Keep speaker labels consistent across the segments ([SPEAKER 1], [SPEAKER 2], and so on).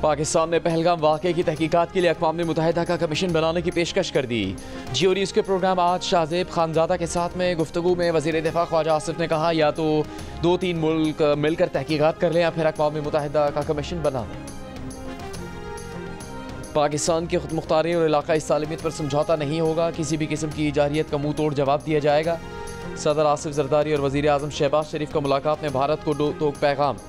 [SPEAKER 1] पाकिस्तान ने पहलगाम वाक़े की तहकीकात के लिए अक़वाम मुत्तहिदा का कमीशन बनाने की पेशकश कर दी। जियो न्यूज़ के प्रोग्राम आज शाहजेब खानज़ादा के साथ में गुफ्तगू में वज़ीर दिफ़ा ख्वाजा आसिफ ने कहा, या तो 2-3 मुल्क मिलकर तहकीकात कर लें या फिर अक़वाम मुत्तहिदा का कमीशन बना दें। पाकिस्तान की खुदमुख्तारी और इलाक़ाई सालमियत पर समझौता नहीं होगा, किसी भी किस्म की जारहियत का मुँह तोड़ जवाब दिया जाएगा। सदर आसिफ जरदारी और वज़ीर आज़म शहबाज शरीफ का मुलाकात में भारत को दो पैगाम।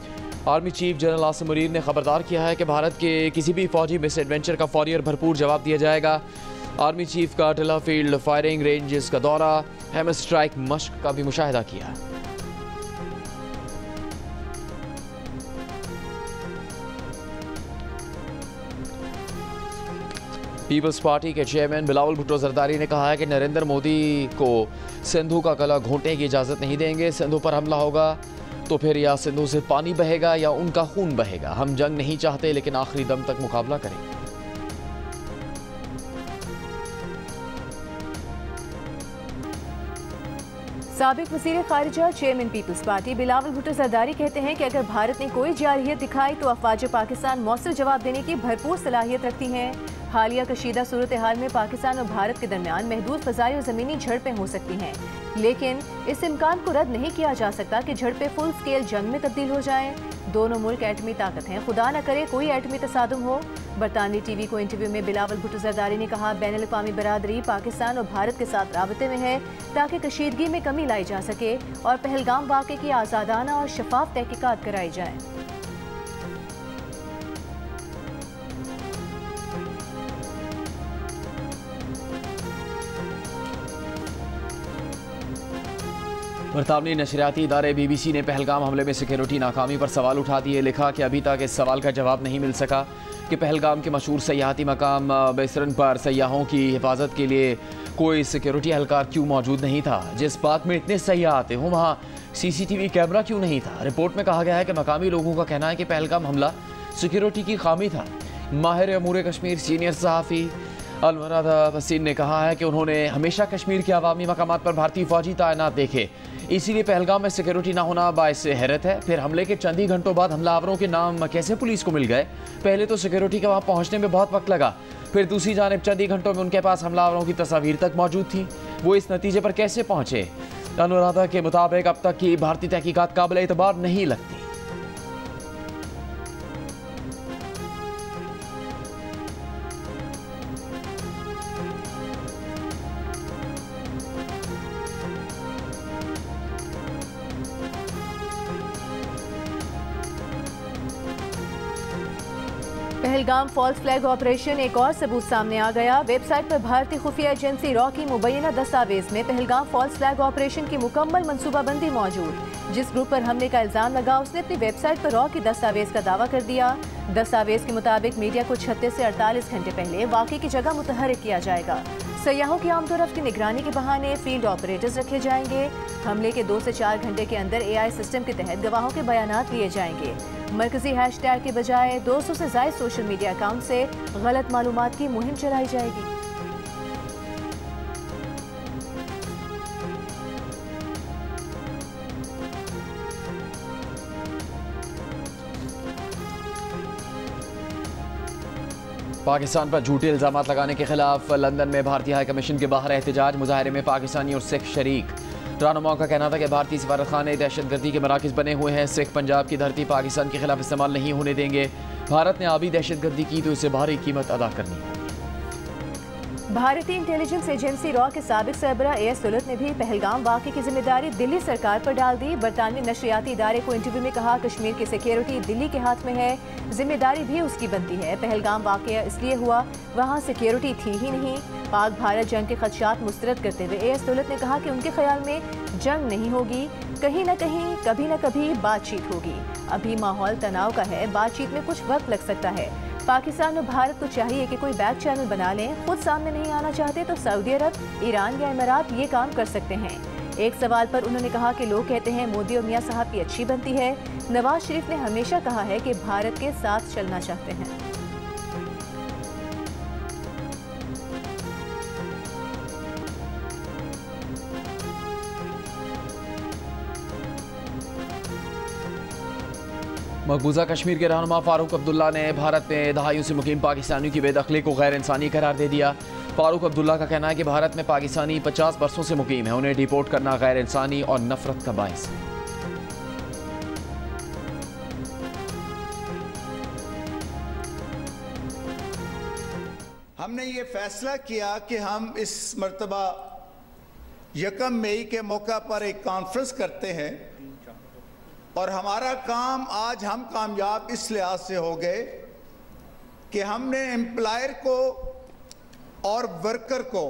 [SPEAKER 1] Army chief general Asim Munir ने खबरदार किया है कि भारत के किसी भी फौजी मिस एडवेंचर का फौरी और भरपूर जवाब दिया जाएगा। आर्मी चीफ का टिला फील्ड फायरिंग रेंजेस का दौरा, हैमर स्ट्राइक मश्क का भी मुशाहिदा किया। पीपल्स पार्टी के चेयरमैन बिलावल भुट्टो जरदारी ने कहा है कि नरेंद्र मोदी को सिंधु का गला घोंटने की इजाज़त नहीं देंगे। सिंधु पर हमला होगा तो फिर या सिंधु से पानी बहेगा या उनका खून बहेगा। हम जंग नहीं चाहते, लेकिन आखिरी दम तक मुकाबला करेंगे।
[SPEAKER 2] साबिक वज़ीर ख़ारिजा chairman People's party Bilawal Bhutto Zardari कहते हैं कि अगर भारत ने कोई जारहियत दिखाई तो अफ़वाज पाकिस्तान मौसर जवाब देने की भरपूर सलाहियत रखती हैं। हालिया कशीदा सूरत हाल में पाकिस्तान और भारत के दरमियान महदूद फ़ज़ाई और ज़मीनी झड़पें हो सकती हैं, लेकिन इस इम्कान को रद्द नहीं किया जा सकता कि झड़पें फुल स्केल जंग में तब्दील हो जाएं। दोनों मुल्क एटमी ताकत हैं, खुदा न करे कोई एटमी तसादुम हो। बरतानवी टीवी को इंटरव्यू में बिलावल भुट्टो जरदारी ने कहा, बैनुल अक़वामी बरादरी पाकिस्तान और भारत के साथ राबते में है ताकि कशीदगी में कमी लाई जा सके और पहलगाम वाक़े की आज़ादाना और शफाफ तहकीकात कराई जाए।
[SPEAKER 1] बरतानवी नशरियाती इदारे BBC ने पहलगाम हमले में सिक्योरिटी नाकामी पर सवाल उठा दिए। लिखा कि अभी तक इस सवाल का जवाब नहीं मिल सका कि पहलगाम के मशहूर सयाहती मकाम बेसरन पर सयाहों की हिफाजत के लिए कोई सिक्योरिटी एहलकार क्यों मौजूद नहीं था। जिस बात में इतने सयाह आते हों वहाँ CCTV कैमरा क्यों नहीं था। रिपोर्ट में कहा गया है कि मकामी लोगों का कहना है कि पहलगाम हमला सिक्योरिटी की खामी था। माहिर अमूर कश्मीर सीनियर सहाफ़ी अलमरादा वसीन ने कहा है कि उन्होंने हमेशा कश्मीर के अवामी मकामात पर भारतीय फौजी तैनात देखे, इसीलिए पहलगाम में सिक्योरिटी ना होना बाइस हैरत है। फिर हमले के चंद ही घंटों बाद हमलावरों के नाम कैसे पुलिस को मिल गए? पहले तो सिक्योरिटी के वहाँ पहुँचने में बहुत वक्त लगा, फिर दूसरी जानिब चंद ही घंटों में उनके पास हमलावरों की तस्वीर तक मौजूद थी। वो इस नतीजे पर कैसे पहुँचे? अनुराधा के मुताबिक अब तक की भारतीय तहकीकात काबिल एतबार नहीं लगती।
[SPEAKER 2] पहलगाम फॉल्स फ्लैग ऑपरेशन एक और सबूत सामने आ गया। वेबसाइट पर भारतीय खुफिया एजेंसी रॉ की मुबैना दस्तावेज में पहलगाम फॉल्स फ्लैग ऑपरेशन की मुकम्मल मनसूबाबंदी मौजूद। जिस ग्रुप पर हमले का इल्जाम लगा उसने अपनी वेबसाइट पर रॉ की दस्तावेज का दावा कर दिया। दस्तावेज के मुताबिक मीडिया को 36 से 48 घंटे पहले वाक़े की जगह मुतहर्रिक किया जाएगा। सयाहों की आमदोरफ्त की निगरानी के बहाने फील्ड ऑपरेटर्स रखे जाएंगे। हमले के 2 से 4 घंटे के अंदर AI सिस्टम के तहत गवाहों के बयानात लिए जाएंगे। मरकजी हैशटैग के बजाय 200 से ज़ायद सोशल मीडिया अकाउंट से गलत मालूमात की मुहिम चलाई जाएगी।
[SPEAKER 1] पाकिस्तान पर झूठे इल्जामात लगाने के खिलाफ लंदन में भारतीय हाई कमीशन के बाहर एहतजाज। मुजाहरे में पाकिस्तानी और सिख शरीक। रहनुमाओं का कहना था कि भारतीय सफारत खाने दहशतगर्दी के मराकज़ बने हुए हैं। सिख पंजाब की धरती पाकिस्तान के खिलाफ इस्तेमाल नहीं होने देंगे। भारत ने आबी दहशतगर्दी की तो इसे भारी कीमत अदा करनी होगी।
[SPEAKER 2] भारतीय इंटेलिजेंस एजेंसी रॉ के साबिक सरबरा AS सुलत ने भी पहलगाम वाक़े की जिम्मेदारी दिल्ली सरकार पर डाल दी। बरतानवी नशरियाती इदारे को इंटरव्यू में कहा, कश्मीर की सिक्योरिटी दिल्ली के हाथ में है, जिम्मेदारी भी उसकी बनती है। पहलगाम वाक़या इसलिए हुआ, वहाँ सिक्योरिटी थी ही नहीं। पाक भारत जंग के खदशात मुस्तरद करते हुए AS सुलत ने कहा कि उनके ख्याल में जंग नहीं होगी, कहीं न कहीं कभी न कभी बातचीत होगी। अभी माहौल तनाव का है, बातचीत में कुछ वक्त लग सकता है। पाकिस्तान और भारत को चाहिए कि कोई बैक चैनल बना लें। खुद सामने नहीं आना चाहते तो सऊदी अरब, ईरान या इमारात ये काम कर सकते हैं। एक सवाल पर उन्होंने कहा कि लोग कहते हैं मोदी और मियां साहब की अच्छी बनती है। नवाज शरीफ ने हमेशा कहा है कि भारत के साथ चलना चाहते हैं।
[SPEAKER 1] मकबूजा कश्मीर के रहनुमा फारूक अब्दुल्ला ने भारत में दहाइयों से मुकीम पाकिस्तानियों की बेदखली को गैर इंसानी करार दे दिया। फारूक अब्दुल्ला का कहना है कि भारत में पाकिस्तानी 50 बरसों से मुकीम है, उन्हें डिपोर्ट करना गैर इंसानी और नफरत का बायस है।
[SPEAKER 3] हमने ये फैसला किया कि हम इस मर्तबा 1 मई के मौका पर एक कॉन्फ्रेंस करते हैं और हमारा काम आज हम कामयाब इस लिहाज से हो गए कि हमने एम्प्लॉयर को और वर्कर को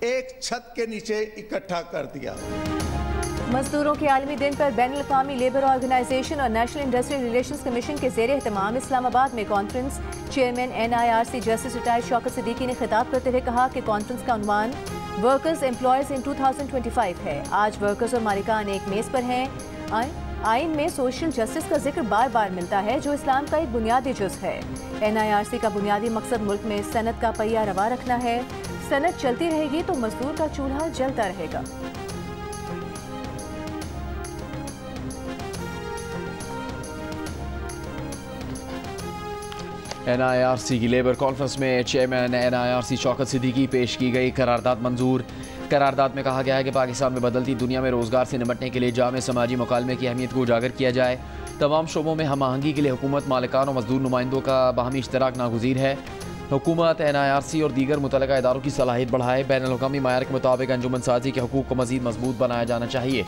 [SPEAKER 3] एक छत के नीचे इकट्ठा कर दिया।
[SPEAKER 2] मजदूरों के आलमी दिन पर बैनुल अक़वामी लेबर ऑर्गेनाइजेशन और नेशनल इंडस्ट्रियल रिलेशंस कमीशन के ज़ेर एहतमाम इस्लामाबाद में conference chairman NIRC justice retired Shaukat Siddiqui ने खिताब करते हुए कहा कि कॉन्फ्रेंस का उन्वान वर्कर्स एम्प्लॉयर्स इन 2025 है। आज वर्कर्स और मालिकान एक मेज़ पर हैं। आइन में सोशल जस्टिस का जिक्र बार बार मिलता है, जो इस्लाम का एक बुनियादी जुज़ है। NIRC का बुनियादी मकसद मुल्क में सनत का पहिया रवा रखना है। सनत चलती रहेगी तो मजदूर का चूल्हा जलता रहेगा।
[SPEAKER 1] NIRC की लेबर कॉन्फ्रेंस में चेयरमैन NIRC शौकत सिद्दीकी पेश की गई करारदाद मंजूर। करारदाद में कहा गया है कि पाकिस्तान में बदलती दुनिया में रोज़गार से निपटने के लिए जामे समाजी मुकालमे की अहमियत को उजागर किया जाए। तमाम शोबों में हम आहंगी के लिए हुकूमत, मालिकान और मजदूर नुमाइंदों का बाहमी इश्तराक नागुज़ीर है। हुकूमत NIRC और दीगर मुतल्लिका इदारों की सलाहियत बढ़ाए। बैनुल-अक़वामी मायार के मुताबिक अंजुमन साजी के हकूक़ को मज़ीद मजबूत बनाया जाना चाहिए।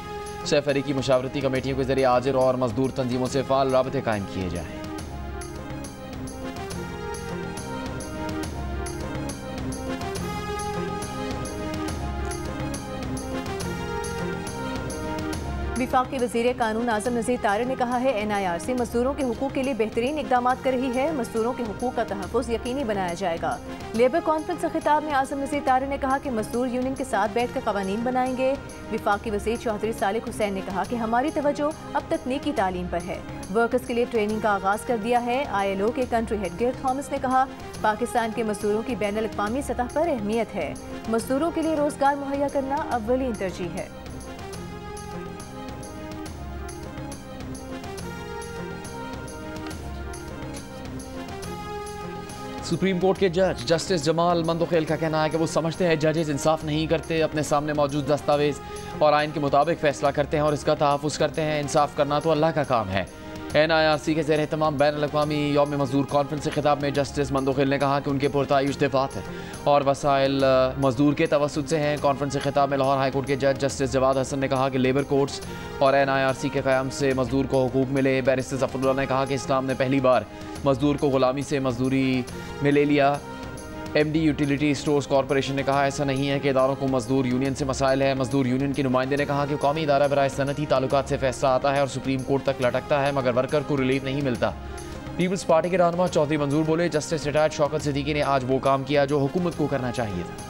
[SPEAKER 1] सफ़रीकी मशावरती कमेटियों के ज़रिए आजिर और मजदूर तंजीमों से फ़ाल राबते कायम किए जाएँ।
[SPEAKER 2] विफाकी वज़ीर कानून आज़म नज़ीर तारिर ने कहा है NIRC मजदूरों के हुकूक के लिए बेहतरीन इक़दाम कर रही है। मजदूरों के हुकूक का तहफ़्फ़ुज़ यकीनी बनाया जाएगा। लेबर कॉन्फ्रेंस से खिताब में आज़म नज़ीर तारिर ने कहा कि मजदूर यूनियन के साथ बैठकर क़वानीन बनाएंगे। विफाकी वज़ीर चौधरी सालिक हुसैन ने कहा कि हमारी तवज्जो अब तकनीकी तालीम पर है। वर्कर्स के लिए ट्रेनिंग का आगाज़ कर दिया है। ILO के कंट्री हेड गिर थॉमस ने कहा पाकिस्तान के मजदूरों की बैनुल अक़वामी सतह पर अहमियत है। मजदूरों के लिए रोज़गार मुहैया करना अव्वलीन तरजीह है।
[SPEAKER 1] सुप्रीम कोर्ट के जज जस्टिस जमाल मंदोखेल का कहना है कि वो समझते हैं जजेस इंसाफ नहीं करते, अपने सामने मौजूद दस्तावेज और आइन के मुताबिक फैसला करते हैं और इसका तहफ़्फ़ुज़ करते हैं। इंसाफ करना तो अल्लाह का काम है। NIRC के ज़ेर एहतमाम बैनुल-अक़वामी यौम मज़दूर कॉन्फ्रेंस से खिताब में जस्टिस मंदोखेल ने कहा कि उनके पुरतायुश दफ़ात है और वसाइल मजदूर के तवस्सुत से हैं। कॉन्फ्रेंस से खिताब में लाहौर हाई कोर्ट के जज जस्टिस जवाद हसन ने कहा कि लेबर कोर्ट्स और NIRC के क़याम से मजदूर को हुकूक मिले। बैरिस्टर ज़फ़रुल्लाह ने कहा कि इस्लाम ने पहली बार मजदूर को ग़ुलामी से मजदूरी में ले लिया। MD यूटिलिटी स्टोर्स कॉरपोरेशन ने कहा ऐसा नहीं है कि इदारों को मजदूर यूनियन से मसाइल है। मजदूर यूनियन के नुमाइंदे ने कहा कि कौमी इदारा बराए सनती ताल्लुकात से फैसला आता है और सुप्रीम कोर्ट तक लटकता है, मगर वर्कर को रिलीफ नहीं मिलता। पीपल्स पार्टी के रहनुमा चौधरी मंजूर बोले जस्टिस रिटायर्ड शौकत सिद्दीकी ने आज वो काम किया जो हुकूमत को करना चाहिए था।